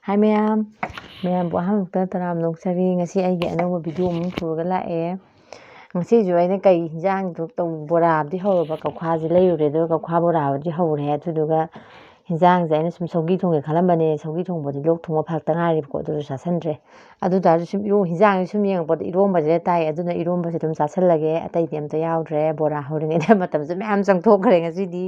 ꯍꯥꯏ ꯃꯌꯥꯝꯕꯨ ꯑꯍꯥꯟꯕꯗ ꯇꯔꯥꯝ ꯅꯣꯛꯆꯔꯤ. ꯉꯁꯤ ꯑꯩꯒꯤ ꯑꯅꯧꯕ ꯚꯤꯗꯤꯑꯣ ꯑꯃ ꯄꯨꯔꯒ ꯂꯥꯛꯑꯦ. ꯉꯁꯤꯁꯨ ꯑꯩꯅ ꯀꯩ ꯍꯤꯟꯖꯥꯡꯗꯣ ꯕꯣꯔꯥꯕꯨꯗꯤ ꯍꯧꯔꯕ, ꯀꯧꯈꯥꯁꯦ ꯂꯩꯔꯨꯔꯦ ꯑꯗꯨꯒ ꯀꯧꯈꯥ ꯕꯣꯔꯥꯕꯨꯗꯤ ꯍꯧꯔꯦ. ꯑꯗꯨꯗꯨꯒ ꯍꯤꯟꯖꯥꯡꯁꯦ ꯑꯩꯅ ꯁꯨꯝ ꯁꯧꯒꯤ ꯊꯣꯡꯒꯦ ꯈꯜꯂꯝꯕꯅꯦ. ꯁꯧꯒꯤ ꯊꯣꯡꯕꯗꯤ ꯂꯣꯛ ꯊꯨꯡꯕ ꯐꯔꯛꯇ ꯉꯥꯏꯔꯤꯕꯀꯣ, ꯑꯗꯨꯁꯨ ꯆꯥꯁꯟꯗ꯭ꯔꯦ. ꯑꯗꯨ ꯇꯥꯔꯁꯨ ꯁꯨꯝ ꯍꯤꯟꯖꯥꯡꯁꯦ ꯁꯨꯝ ꯌꯦꯡꯉꯛꯄꯗ ꯏꯔꯣꯝꯕꯁꯦ ꯇꯥꯏ. ꯑꯗꯨꯅ ꯏꯔꯣꯝꯕꯁꯦ ꯑꯗꯨꯝ ꯆꯥꯁꯜꯂꯒꯦ, ꯑꯇꯩꯗꯤ ꯑꯝꯇ ꯌꯥꯎꯗ꯭ꯔꯦ. ꯕꯣꯔꯥ ꯍꯧꯔꯤꯉꯩꯗ ꯃꯇꯝꯁꯦ ꯃꯌꯥꯝ ꯆꯪꯊꯣꯛꯈ꯭ꯔꯦ ꯉꯁꯤꯗꯤ.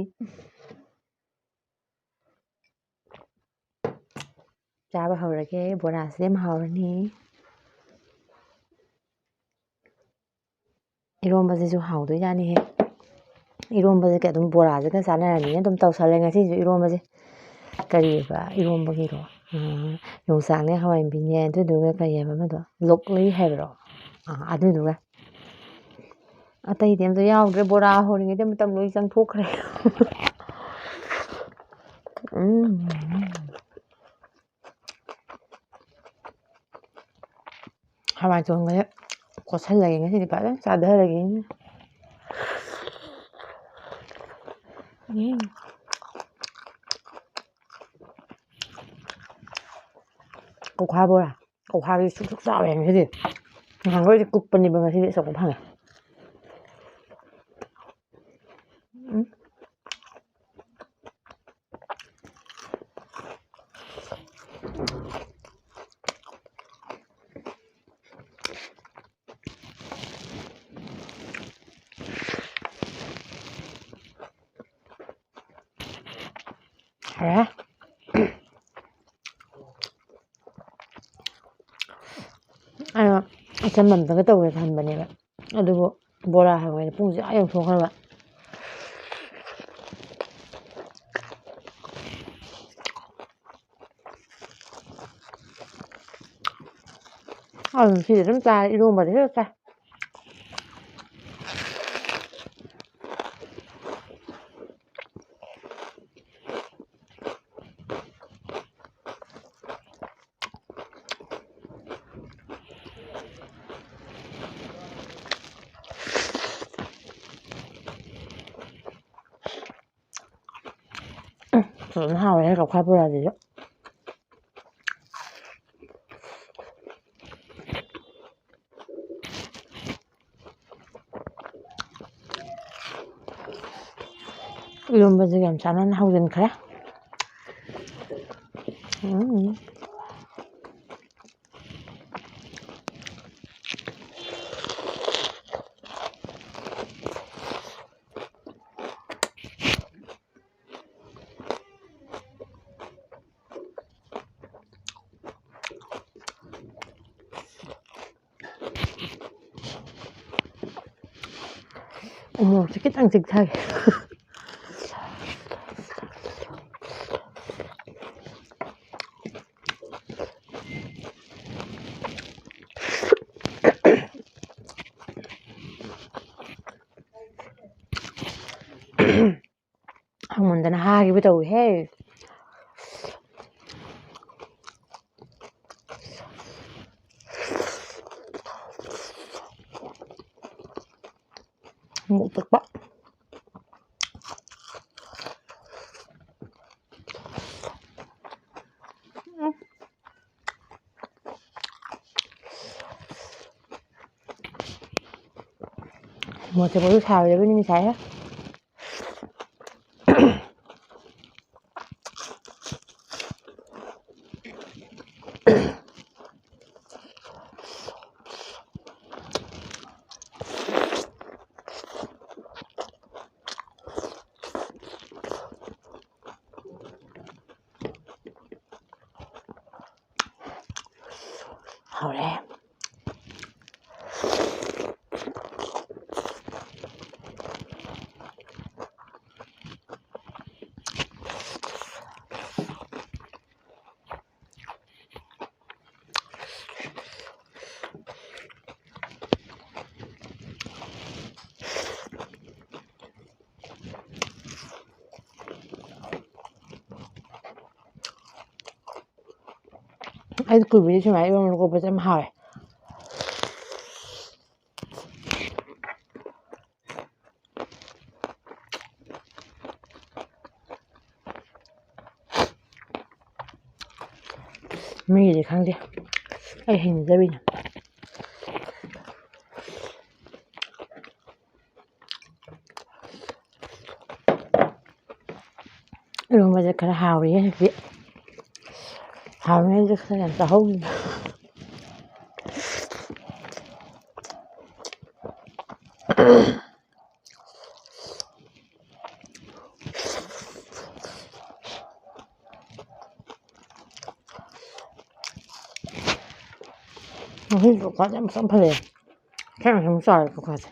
ꯆꯥꯕ ꯍꯧꯔꯒꯦ. ꯕꯣꯔꯥꯁꯦ ꯌꯥꯝ ꯍꯥꯎꯔꯅꯤ. ꯏꯔꯣꯝꯕꯁꯤꯁꯨ ꯍꯥꯎꯗꯣꯏꯖꯥꯅꯤꯍꯦ. ꯏꯔꯣꯝꯕꯁꯦ ꯑꯗꯨꯝ ꯕꯣꯔꯥꯁꯤꯒ ꯆꯥꯅꯔꯅꯤꯅ ꯑꯗꯨꯝ ꯇꯧꯁꯜꯂꯦ ꯉꯁꯤꯁꯨ ꯏꯔꯣꯝꯕꯁꯦ. ꯀꯔꯤꯑꯕ ꯏꯔꯣꯝꯕꯒꯤꯗꯣ? ꯌꯣꯡꯆꯥꯛꯅꯦ, ꯍꯋꯥꯏꯟꯕꯤꯅꯦ, ꯑꯗꯨꯗꯨꯒ ꯀꯔꯤꯑꯕ ꯑꯃꯗꯣ, ꯂꯣꯛꯂꯩ ꯍꯥꯏꯕ꯭ꯔꯣ? ꯑꯗꯨꯗꯨꯒ ꯑꯇꯩꯗꯤ ꯑꯝꯇ ꯌꯥꯎꯗ꯭ꯔꯦ. ꯕꯣꯔꯥ ꯍꯧꯔꯤꯉꯩꯗ ꯃꯇꯝ ꯂꯣꯏ ꯆꯪꯊꯣꯛꯈ꯭ꯔꯦ. ꯍꯋꯥꯏ ꯊꯣꯡꯕꯁꯦ ꯀꯣꯠꯁꯜꯂꯒꯦ ꯉꯁꯤꯗꯤ, ꯐꯖꯅ ꯆꯥꯊꯔꯒꯦ. ꯀꯧꯈꯥ ꯕꯣꯔꯥ. ꯀꯧꯈꯥꯁꯦ ꯁꯨꯛ ꯆꯥꯎꯋꯦ ꯉꯁꯤꯗꯤ. ꯅꯍꯥꯟꯈꯩꯗꯤ ꯀꯨꯞꯄꯅꯦꯕ, ꯉꯁꯤꯗꯤ ꯑꯆꯧꯕ ꯐꯪꯉꯦ. ꯑꯩꯅ ꯑꯆꯝꯕ ꯑꯝꯇꯒ ꯇꯧꯒꯦ ꯈꯟꯕꯅꯦꯕ, ꯑꯗꯨꯕꯨ ꯕꯣꯔꯥ ꯍꯧꯔꯤꯉꯩꯗ ꯄꯨꯡꯁꯦ ꯌꯧꯊꯣꯛꯈ꯭ꯔꯕ. ꯑꯗꯨꯝ ꯁꯤꯗꯤ ꯑꯗꯨꯝ ꯆꯥꯔꯦ. ꯏꯔꯣꯝꯕꯗꯤ ꯍꯦꯛ ꯆꯥꯏ. ꯑꯗꯨꯝ ꯍꯥꯎꯋꯦ ꯀꯧꯈꯥ ꯕꯣꯔꯥꯁꯤꯁꯨ. ꯏꯔꯣꯝꯕꯁꯤꯒ ꯌꯥꯝ ꯆꯥꯟꯅꯅ ꯍꯧꯖꯤꯟꯈ꯭ꯔꯦ. ꯎꯃꯣꯔꯣꯛꯁꯦ ꯈꯤꯇꯪ ꯆꯤꯛꯊꯒꯦ. ꯍꯪꯃꯟꯗꯅ ꯍꯥꯒꯤꯕ ꯇꯧꯏꯍꯦ. Một thực bắt một thì bố xào để bên mình xài hết. Hào Ay descubrí si me iba a un poco más a ꯃꯤꯒꯤꯗꯤ ꯈꯪꯗꯦ ꯑꯩ ꯍꯩꯅꯖꯕꯤꯅꯦ 이런거지 그래 하우리에 비 하우리에 그냥 싸우고 이거 과자 무슨 팔래 그냥 좀 쌀 것 같아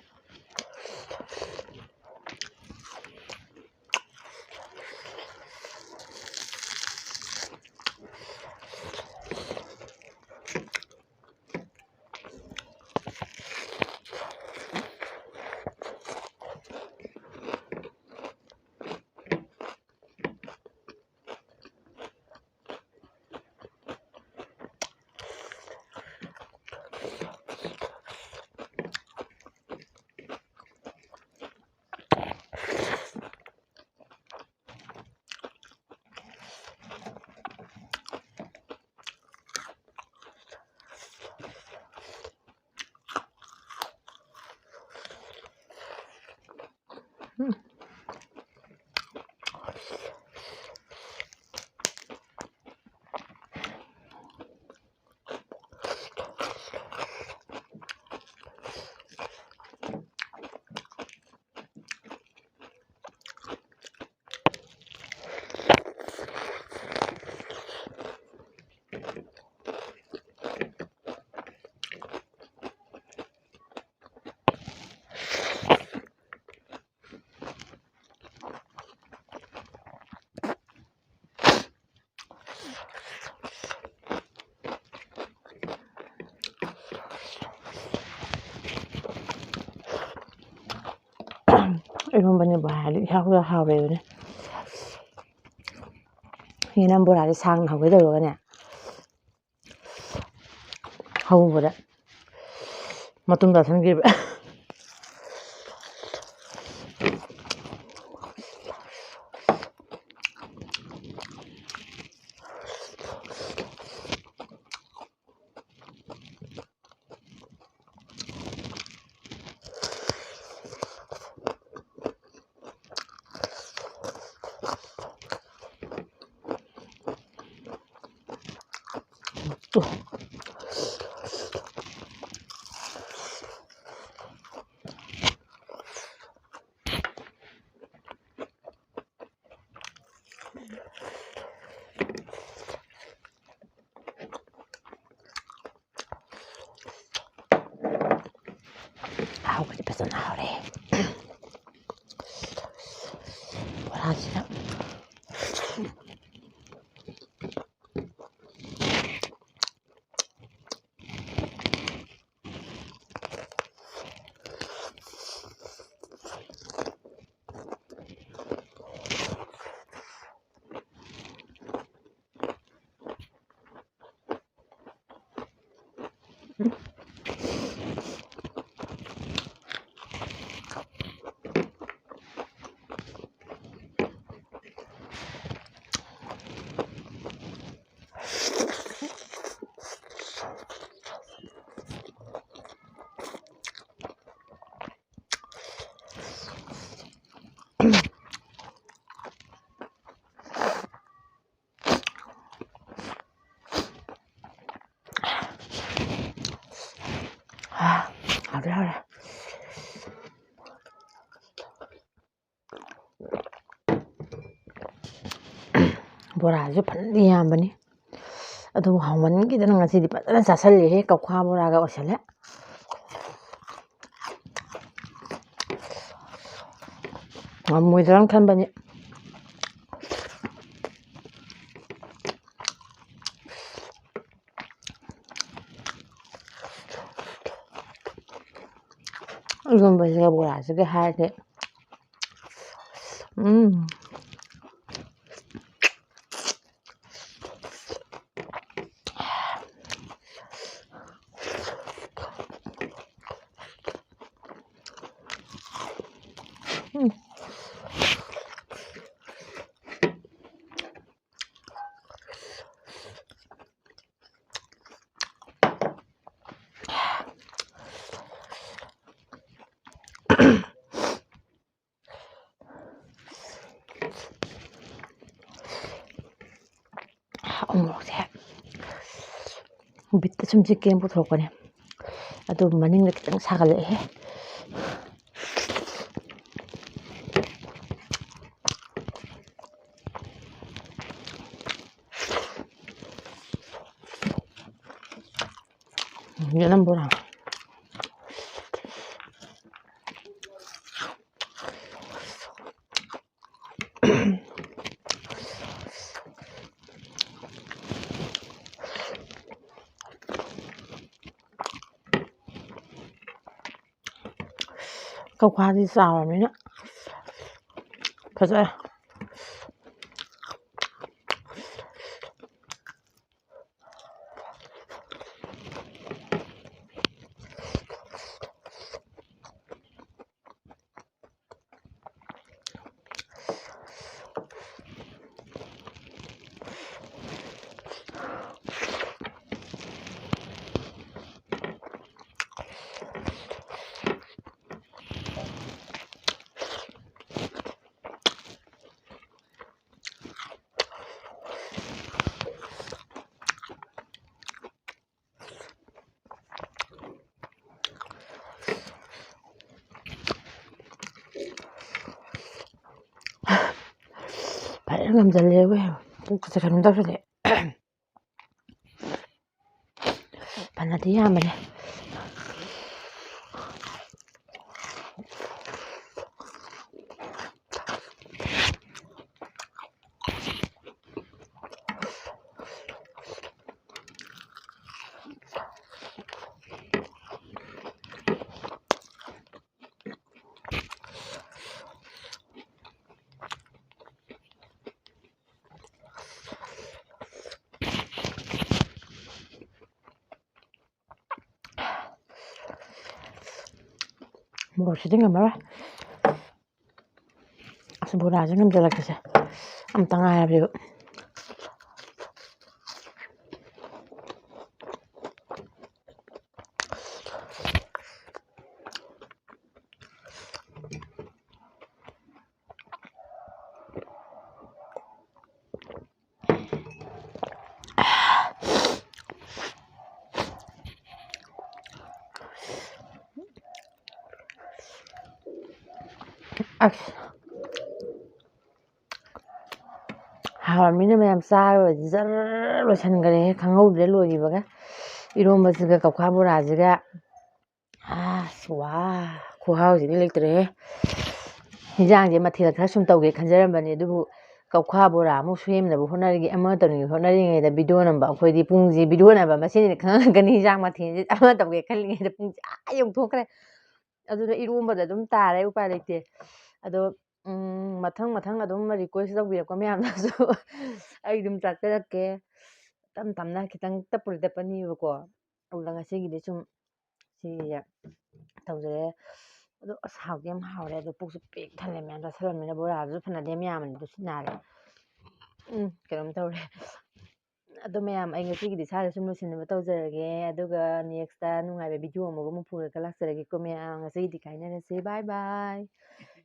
이런거는 뭐하리 하우가 하우래요네 얘는 뭐라지 상 하고 이러거네 하우 뭐라 맞좀 다 생기be 또 하우가 집에서 나오래 뭐라지 하래 보라지 ꯐꯅꯗꯤ ꯌꯥꯝꯕꯅꯤ ꯑꯗꯨꯕꯨ ꯍꯥꯎꯃꯟꯈꯤꯗꯅ ꯉꯁꯤꯗꯤ ꯐꯖꯅ ꯆꯥꯁꯜꯂꯦꯍꯦ ꯀꯧꯈꯥ ꯕꯣꯔꯥꯒ ꯑꯣꯏꯁꯜꯂꯦ ꯉꯝꯃꯣꯏꯗ꯭ꯔꯅ ꯈꯟꯕꯅꯤ 이건버시가 보라지게 하래 ꯎꯃꯣꯔꯣꯛꯁꯦ ꯕꯤꯠꯇ ꯁꯨꯝ ꯆꯤꯛꯀꯦꯅ ꯄꯨꯊꯣꯔꯛꯄꯅꯦ ꯑꯗꯨ ꯃꯅꯤꯡꯗ ꯈꯤꯇꯪ ꯁꯥꯒꯠꯂꯛꯑꯦ 연한 ꯀꯧꯈꯥꯗꯤ ꯆꯥꯎꯔꯕꯅꯤꯅ ꯐꯖꯔꯦ ꯐꯖꯅ ꯉꯝꯁꯤꯜꯂꯦ ꯄꯨꯛꯁꯦ ꯀꯩꯅꯣꯝ ꯇꯧꯁꯤꯜꯂꯦ ꯐꯅꯗꯤ ꯌꯥꯝꯕꯅꯦ ꯃꯣꯔꯣꯛꯁꯤꯗꯤ ꯉꯝꯃꯔꯣꯏ ꯑꯁ ꯕꯣꯔꯥꯁꯦ ꯉꯝꯖꯜꯂꯛꯄꯁꯦ ꯑꯝꯇ ꯉꯥꯏꯔꯕꯅꯦꯕ ꯑꯁ ꯍꯥꯎꯔꯕꯅꯤꯅ ꯃꯌꯥꯝ ꯆꯥꯔꯨꯔꯗꯤ ꯖꯔ ꯂꯣꯏꯁꯤꯟꯈꯔꯦ ꯈꯪꯍꯧꯗ꯭ꯔꯦ ꯂꯣꯏꯈꯤꯕꯒ ꯏꯔꯣꯝꯕꯁꯤꯒ ꯀꯧꯈꯥ ꯕꯣꯔꯥꯁꯤꯒ ꯑꯁ ꯋꯥ ꯈꯨꯍꯥꯎꯁꯤꯗꯤ ꯂꯩꯇ꯭ꯔꯦꯍꯦ ꯍꯤꯟꯖꯥꯡꯁꯦ ꯃꯊꯦꯜ ꯈꯔ ꯁꯨꯝ ꯇꯧꯒꯦ ꯈꯟꯖꯔꯝꯕꯅꯦ ꯑꯗꯨꯕꯨ ꯀꯧꯈꯥ ꯕꯣꯔꯥ ꯑꯃꯨꯛ ꯁꯦꯝꯅꯕ ꯍꯣꯠꯅꯔꯤꯉꯩ ꯑꯃ ꯇꯧꯔꯤꯉꯩ ꯍꯣꯠꯅꯔꯤꯉꯩꯗ ꯚꯤꯗꯤꯑꯣ ꯅꯝꯕ ꯑꯩꯈꯣꯏꯗꯤ ꯄꯨꯡꯁꯤ ꯚꯤꯗꯤꯑꯣ ꯅꯝꯕ ꯃꯁꯤꯅ ꯈꯪꯉꯛꯀꯅꯤ ꯍꯤꯟꯖꯥꯡ ꯃꯊꯦꯜꯁꯦ ꯑꯃ ꯇꯧꯒꯦ ꯈꯜꯂꯤꯉꯩꯗ ꯄꯨꯡꯁꯦ ꯌꯧꯊꯣꯛꯈ꯭ꯔꯦ ꯑꯗꯨꯅ ꯏꯔꯣꯝꯕꯗ ꯑꯗꯨꯝ ꯇꯥꯔꯦ ꯎꯄꯥꯏ ꯂꯩꯇꯦ ꯑꯗꯣ ꯃꯊꯪ ꯑꯗꯨꯝ ꯔꯤꯀ꯭ꯋꯦꯁ ꯇꯧꯕꯤꯔꯛꯄ ꯃꯌꯥꯝꯅꯁꯨ ꯑꯩ ꯑꯗꯨꯝ ꯆꯥꯖꯔꯛꯀꯦ ꯇꯞ ꯇꯞꯅ ꯈꯤꯇꯪ ꯇꯞꯄꯨꯗꯤ ꯇꯞꯄꯅꯤꯕꯀꯣ ꯑꯗꯨꯗ ꯉꯁꯤꯒꯤꯗꯤ ꯁꯨꯝ ꯁꯤꯁꯦ ꯇꯧꯖꯔꯦ ꯑꯗꯣ ꯑꯁ ꯍꯥꯎꯗꯤ ꯌꯥꯝ ꯍꯥꯎꯔꯦ ꯑꯗꯣ ꯄꯨꯛꯁꯨ ꯄꯤꯛ ꯊꯜꯂꯦ ꯃꯌꯥꯝ ꯆꯥꯁꯤꯜꯂꯝꯅꯤꯅ ꯕꯣꯔꯥꯗꯨꯁꯨ ꯐꯅꯗꯤ ꯌꯥꯝ ꯌꯥꯝꯕꯅꯤ ꯑꯗꯨ ꯁꯤ ꯅꯥꯔꯦ ꯀꯩꯅꯣꯝ ꯇꯧꯔꯦ ꯑꯗꯣ ꯃꯌꯥꯝ ꯑꯩ ꯉꯁꯤꯒꯤꯗꯤ ꯁ꯭ꯋꯥꯏꯗ ꯁꯨꯝ ꯂꯣꯏꯁꯤꯟꯅꯕ ꯇꯧꯖꯔꯒꯦ ꯑꯗꯨꯒ ꯅꯦꯛꯁꯇ ꯅꯨꯡꯉꯥꯏꯕ ꯚꯤꯗꯤꯑꯣ ꯑꯃꯨꯛ ꯄꯨꯔꯒ ꯂꯥꯛꯆꯔꯒꯦꯀꯣ ꯃꯌꯥꯝ ꯉꯁꯤꯒꯤꯗꯤ ꯀꯥꯏꯅꯔꯁꯦ ꯕꯥꯏ ꯕꯥꯏ